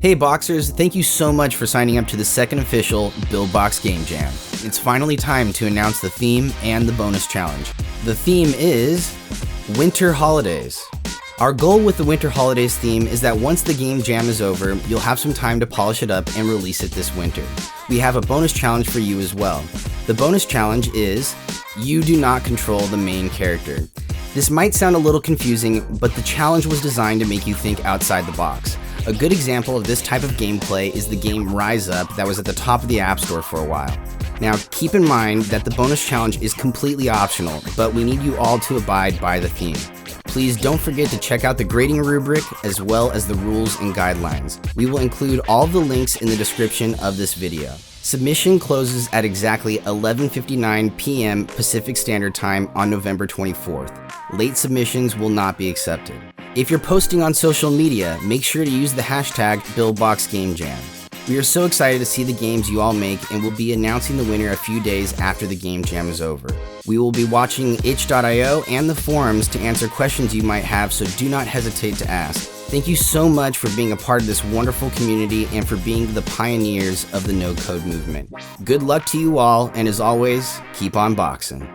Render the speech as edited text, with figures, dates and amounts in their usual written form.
Hey Boxers, thank you so much for signing up to the second official Buildbox Game Jam. It's finally time to announce the theme and the bonus challenge. The theme is Winter Holidays. Our goal with the Winter Holidays theme is that once the game jam is over, you'll have some time to polish it up and release it this winter. We have a bonus challenge for you as well. The bonus challenge is, you do not control the main character. This might sound a little confusing, but the challenge was designed to make you think outside the box. A good example of this type of gameplay is the game Rise Up that was at the top of the App Store for a while. Now, keep in mind that the bonus challenge is completely optional, but we need you all to abide by the theme. Please don't forget to check out the grading rubric as well as the rules and guidelines. We will include all the links in the description of this video. Submission closes at exactly 11:59 p.m. Pacific Standard Time on November 24th. Late submissions will not be accepted. If you're posting on social media, make sure to use the hashtag BuildboxGameJam. We are so excited to see the games you all make, and we'll be announcing the winner a few days after the game jam is over. We will be watching itch.io and the forums to answer questions you might have, so do not hesitate to ask. Thank you so much for being a part of this wonderful community and for being the pioneers of the no-code movement. Good luck to you all, and as always, keep on boxing.